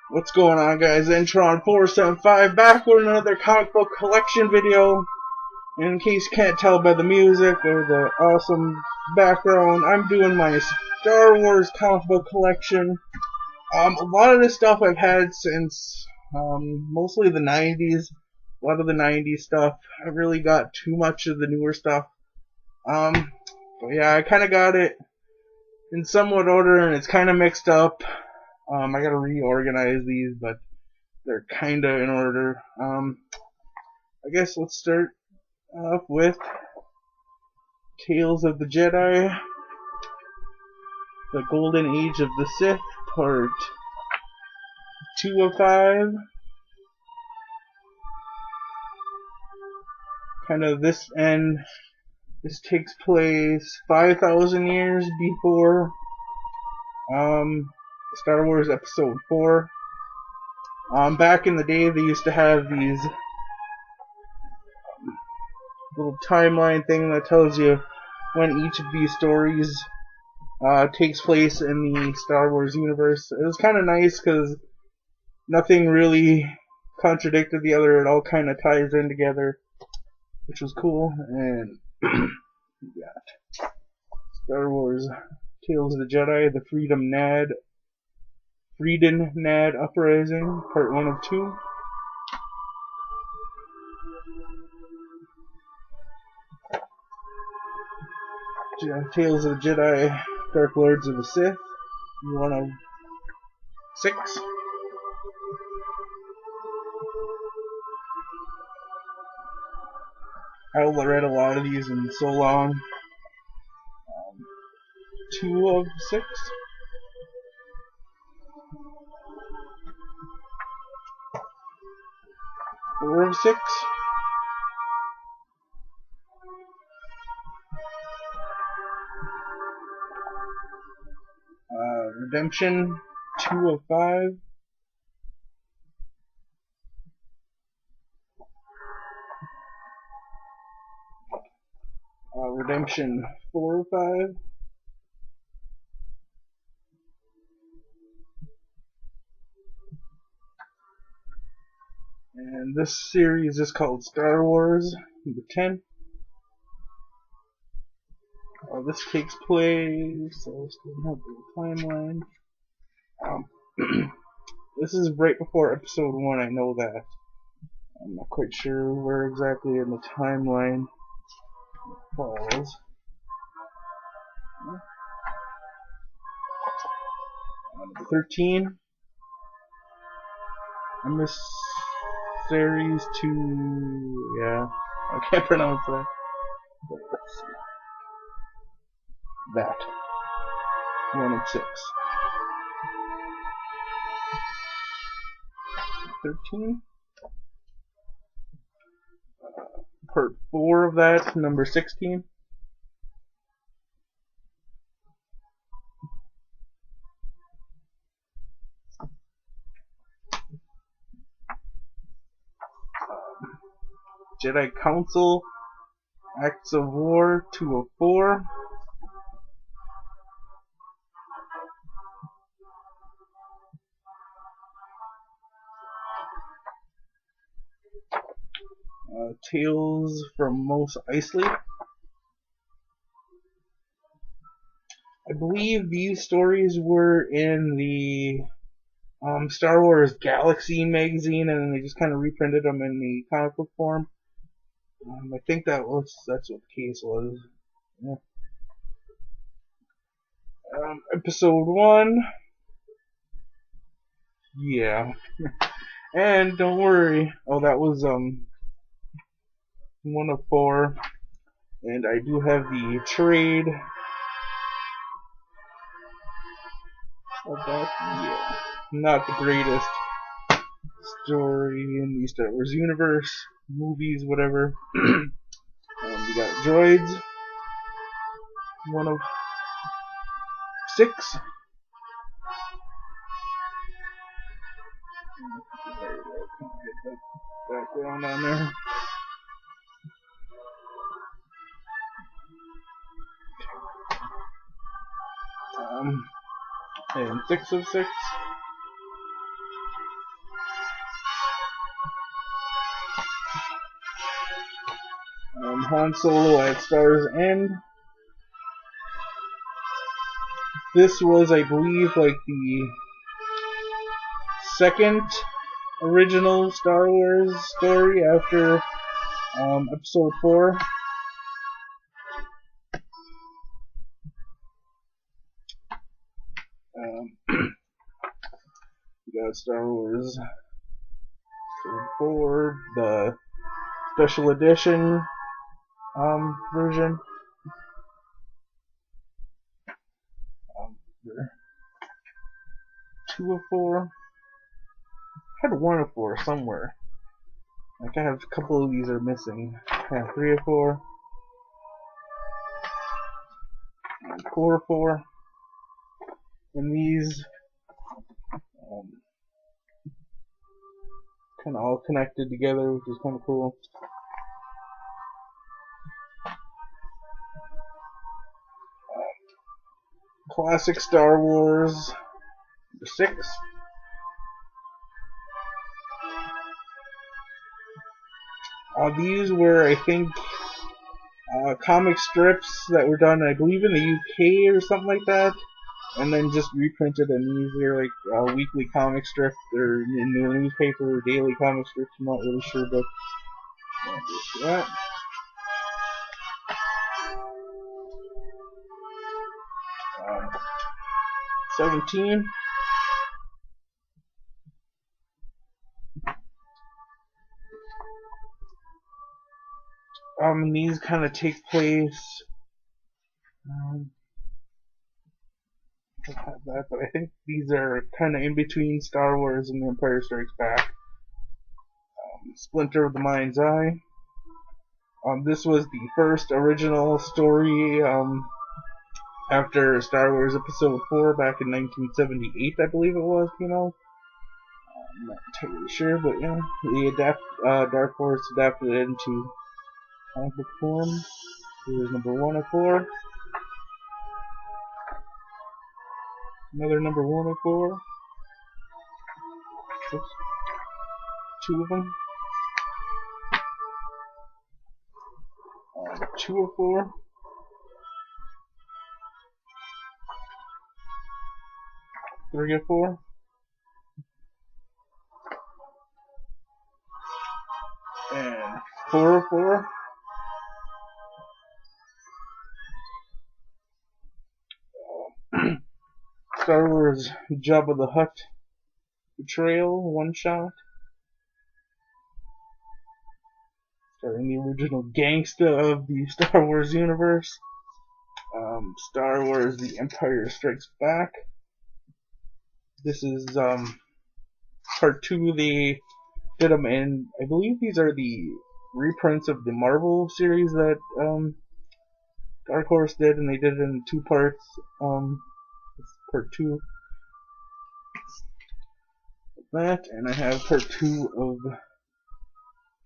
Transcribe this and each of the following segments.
What's going on, guys? Intron475 back with another comic book collection video. In case you can't tell by the music or the awesome background, I'm doing my Star Wars comic book collection. A lot of this stuff I've had since mostly the 90s. A lot of the 90s stuff. I really got too much of the newer stuff. But yeah, I kind of got it in somewhat order, and it's kind of mixed up. I gotta reorganize these, but they're kinda in order. I guess let's start off with Tales of the Jedi, The Golden Age of the Sith, Part 2 of 5. This takes place 5,000 years before Star Wars Episode 4. Back in the day, they used to have these little timeline thing that tells you when each of these stories takes place in the Star Wars universe. It was kind of nice because nothing really contradicted the other. It all kind of ties in together, which was cool. And we got Star Wars Tales of the Jedi, the Freedom Nad Uprising, Part 1 of 2. Tales of the Jedi, Dark Lords of the Sith, 1 of 6. I read a lot of these in so long. 2 of 6. 4 of 6. Redemption 2 of 5. Redemption 4 of 5. And this series is called Star Wars number 10. This takes place, so let's go ahead to the timeline. This is right before episode 1, I know that. I'm not quite sure where exactly in the timeline it falls. 13. Emissaries to... yeah, I can't pronounce that. But let's see. That. 1 of 6. 13. Part 4 of that, number 16. Jedi Council, Acts of War, 2 of 4. Tales from Mos Eisley. I believe these stories were in the Star Wars Galaxy magazine, and then they just kind of reprinted them in the comic book form. I think that's what the case was. Yeah. Episode 1. Yeah. And don't worry. Oh, that was 1 of 4. And I do have the trade of that. Yeah. Not the greatest story in the Star Wars universe, movies, whatever. We got droids, 1 of 6. Get that background on there. And 6 of 6. Han Solo at Star's End. This was, I believe, like the second original Star Wars story after Episode 4. We got Star Wars Episode 4, the special edition version. 2 of 4. I had 1 of 4 somewhere. Like I have a couple of these are missing. I have 3 of 4. And 4 of 4. And these kind of all connected together, which is kind of cool. Classic Star Wars number 6. These were, I think, comic strips that were done, I believe, in the UK or something like that, and then just reprinted. And these are like weekly comic strips, or in the newspaper, or daily comic strips. I'm not really sure, but that. 17. These kind of take place. I have that, but I think these are kind of in between Star Wars and The Empire Strikes Back. Splinter of the Mind's Eye. This was the first original story after Star Wars Episode 4 back in 1978, I believe it was, you know. I'm not entirely sure, but yeah, Dark Horse adapted it into comic book form. Here's number 1 of 4. Another number 1 of 4. Oops. 2 of them. 2 of 4. 3 of 4. And 4 of 4. Star Wars Jabba the Hutt Betrayal, 1-shot. Starring the original gangsta of the Star Wars universe. Star Wars The Empire Strikes Back. This is part 2. They did them in, I believe these are the reprints of the Marvel series that Dark Horse did, and they did it in 2 parts. Part 2 of that, and I have part 2 of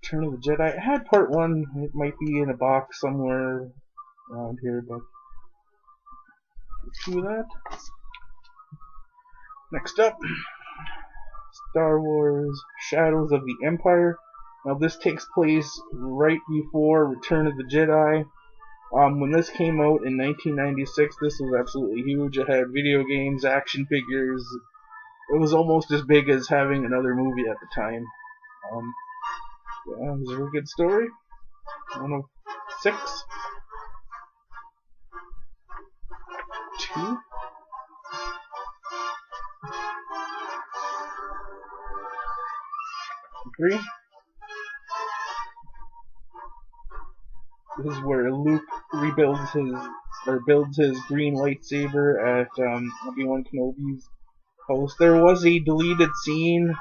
Return of the Jedi. I had part 1, it might be in a box somewhere around here, but part 2 of that. Next up, Star Wars Shadows of the Empire. Now this takes place right before Return of the Jedi. When this came out in 1996, this was absolutely huge. It had video games, action figures. It was almost as big as having another movie at the time. Yeah, it was a really good story. 1 of 6. 2. 3. This is where Luke builds his green lightsaber at Obi-Wan Kenobi's house. There was a deleted scene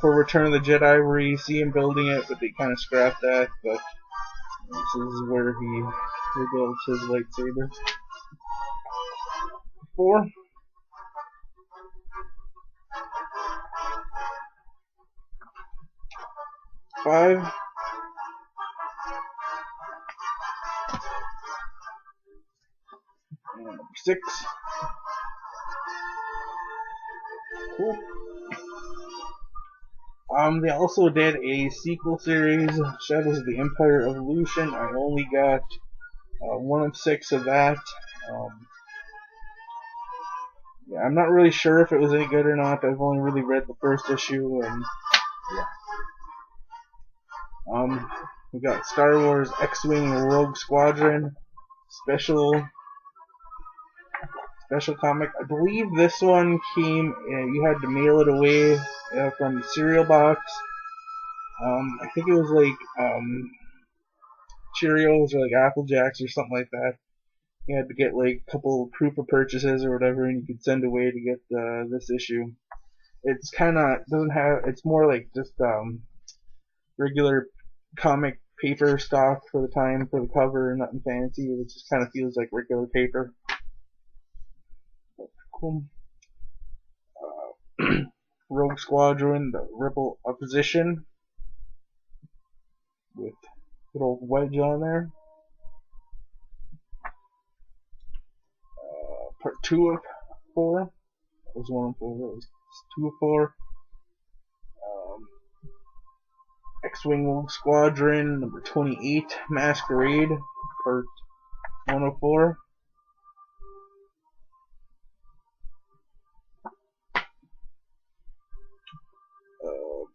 for Return of the Jedi where you see him building it, but they kind of scrapped that. But this is where he rebuilds his lightsaber. 4. 5. 6. Cool. They also did a sequel series, Shadows of the Empire Evolution. I only got 1 of 6 of that. Yeah, I'm not really sure if it was any good or not. I've only really read the first issue, and yeah. We got Star Wars X-Wing Rogue Squadron special comic. I believe this one came. You had to mail it away from the cereal box. I think it was like Cheerios or like Apple Jacks or something like that. You had to get like a couple proof of purchases or whatever, and you could send away to get this issue. It's kind of doesn't have. It's more like just regular comic paper stock for the time for the cover, nothing fancy. It just kind of feels like regular paper. Cool. Rogue Squadron, the Rebel Opposition, with good old Wedge on there. Part 2 of 4. That was 1 of 4. That was 2 of 4. X-Wing Rogue Squadron, number 28, Masquerade, part 1 of 4.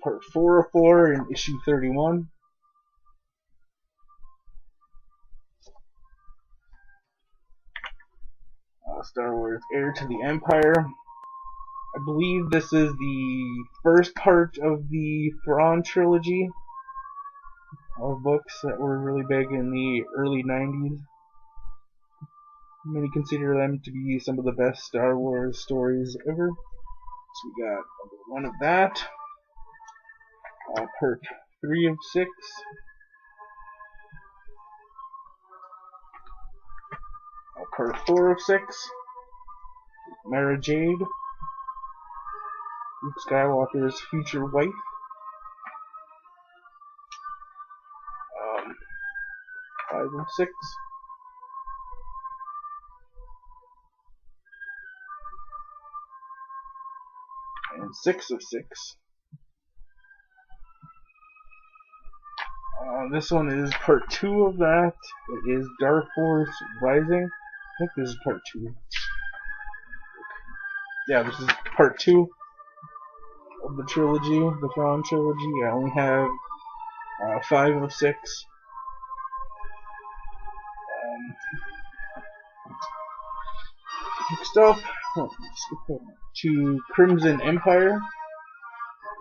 Part 4 of 4 in issue 31. Star Wars Heir to the Empire. I believe this is the first part of the Thrawn trilogy of books that were really big in the early 90s. Many consider them to be some of the best Star Wars stories ever. So we got number 1 of that. Part 3 of 6. Part 4 of 6. Mara Jade, Luke Skywalker's future wife. 5 of 6. And 6 of 6. This one is part 2 of that. It is Dark Force Rising. I think this is part 2. Yeah, this is part 2 of the trilogy, the Thrawn trilogy. I only have 5 of 6. Next up, to Crimson Empire,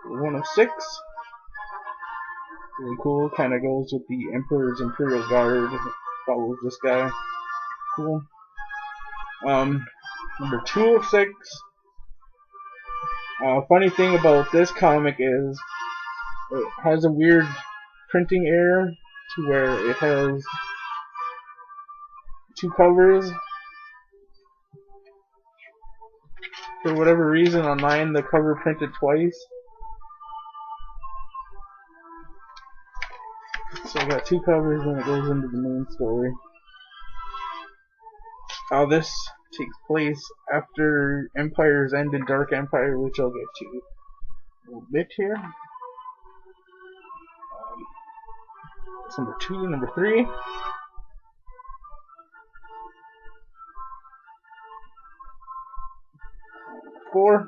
1 of 6. Really cool, kind of goes with the Emperor's Imperial Guard, follows this guy. Cool. Number 2 of 6. Funny thing about this comic is it has a weird printing error to where it has 2 covers. For whatever reason, on mine the cover printed twice. So I got 2 covers when it goes into the main story. This takes place after Empire's End and Dark Empire, which I'll get to a little bit here. That's number 2, number 3. Four.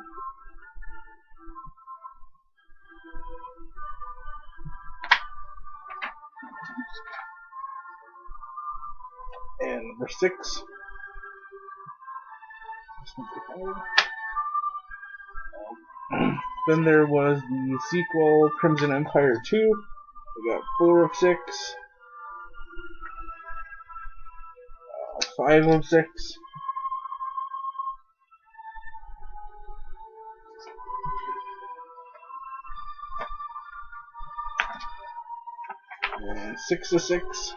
And number 6. Then there was the sequel, Crimson Empire 2. We got 4 of 6. 5 of 6. And 6 of 6.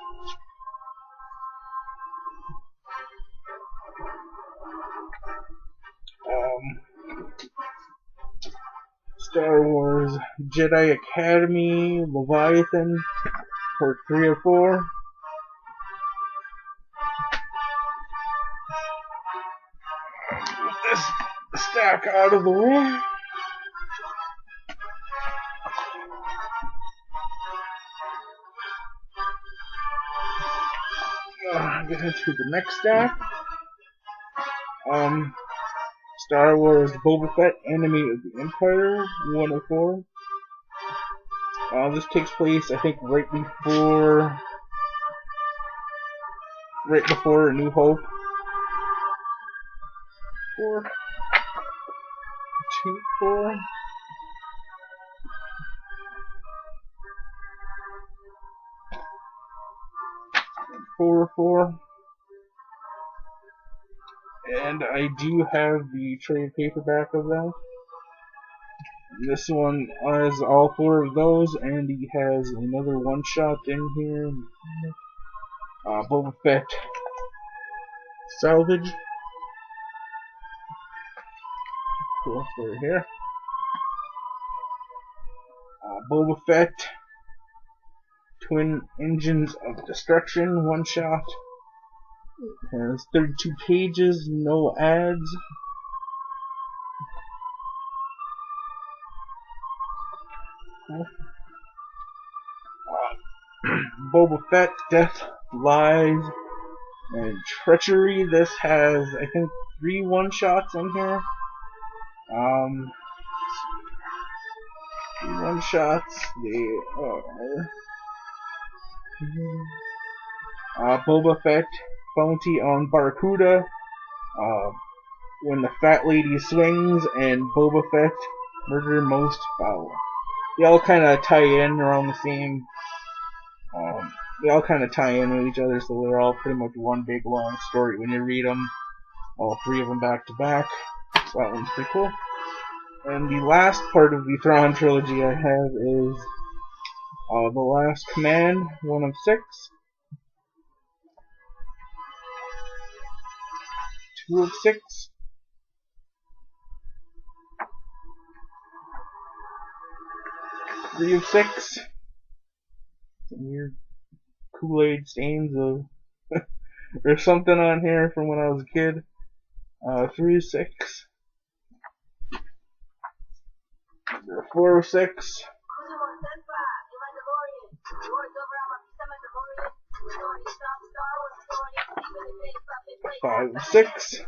Star Wars Jedi Academy Leviathan, part 3 of 4. Get this stack out of the way. Get into the next stack. Star Wars Boba Fett, Enemy of the Empire, 104. This takes place, I think, right before A New Hope. 4. And I do have the trade paperback of that. This one has all 4 of those, and he has another one-shot in here. Boba Fett Salvage. Cool, so here. Boba Fett Twin Engines of Destruction, one-shot. Has 32 pages, no ads. Boba Fett, Death, Lies, and Treachery. This has, I think, 3 one-shots in here. 3 one-shots. They are Boba Fett, Bounty on Barracuda, When the Fat Lady Swings, and Boba Fett, Murder Most Foul. They all kind of tie in around the same. They all kind of tie in with each other, so they're all pretty much one big long story when you read them. All 3 of them back to back. So that one's pretty cool. And the last part of the Thrawn trilogy I have is The Last Command, 1 of 6. 2 of 6. 3 of 6. Some weird Kool-Aid stains of or something on here from when I was a kid. 3 of 6. 4 of 6. 5 of 6.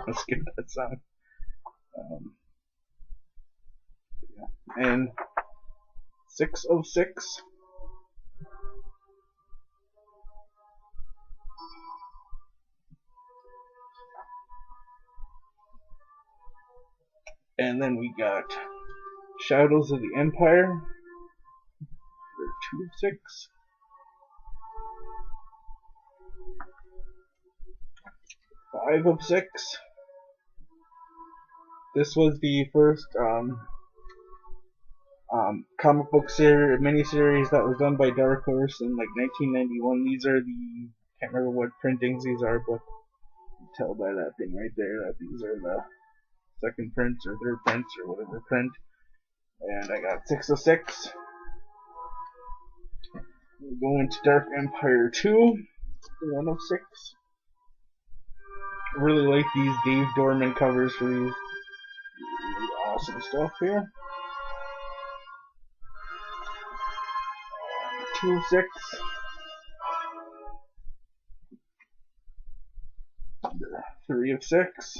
Let's skip that song. And 6 of 6. And then we got Shadows of the Empire, 2 of 6. 5 of 6. This was the first comic book miniseries that was done by Dark Horse in like 1991. These are the, can't remember what printings these are, but you can tell by that thing right there that these are the second prints or third prints or whatever print. And I got 6 of 6. We'll go into Dark Empire 2, 1 of 6. I really like these Dave Dorman covers for these awesome stuff here. 2 of 6. 3 of 6.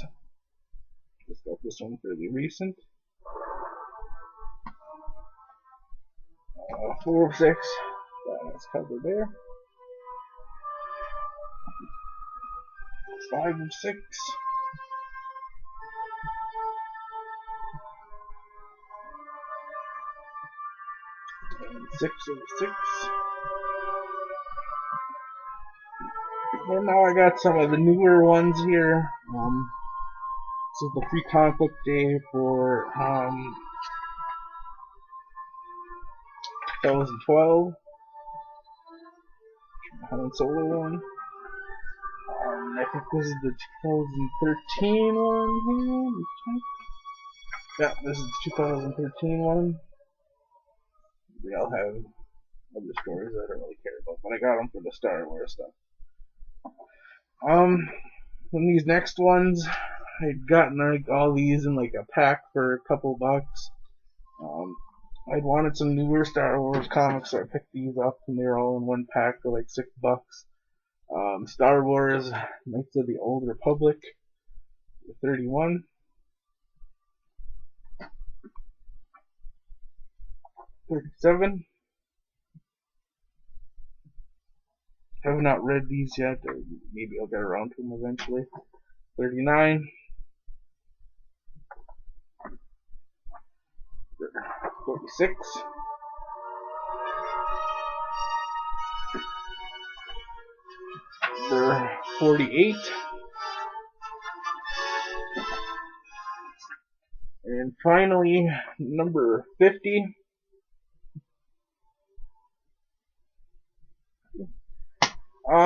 Just got this one fairly recent. 4 of 6. That's covered there. 5 of 6. And 6 of 6. And now I got some of the newer ones here. This is the free comic book day for 2012. Han Solo one. I think this is the 2013 one here. Yeah, this is the 2013 one. They all have other stories that I don't really care about, but I got them for the Star Wars stuff. And these next ones, I'd gotten like all these in like a pack for a couple bucks. I'd wanted some newer Star Wars comics, so I picked these up, and they're all in one pack for like $6. Star Wars Knights of the Old Republic, 31. 37. Have not read these yet. Or maybe I'll get around to them eventually. 39. 46. 48. And finally, number 50.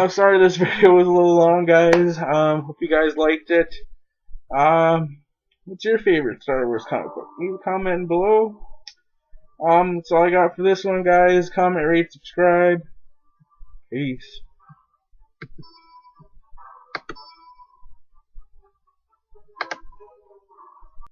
Sorry this video was a little long, guys. Hope you guys liked it. What's your favorite Star Wars comic book? Leave a comment below. That's all I got for this one, guys. Comment, rate, subscribe. Peace.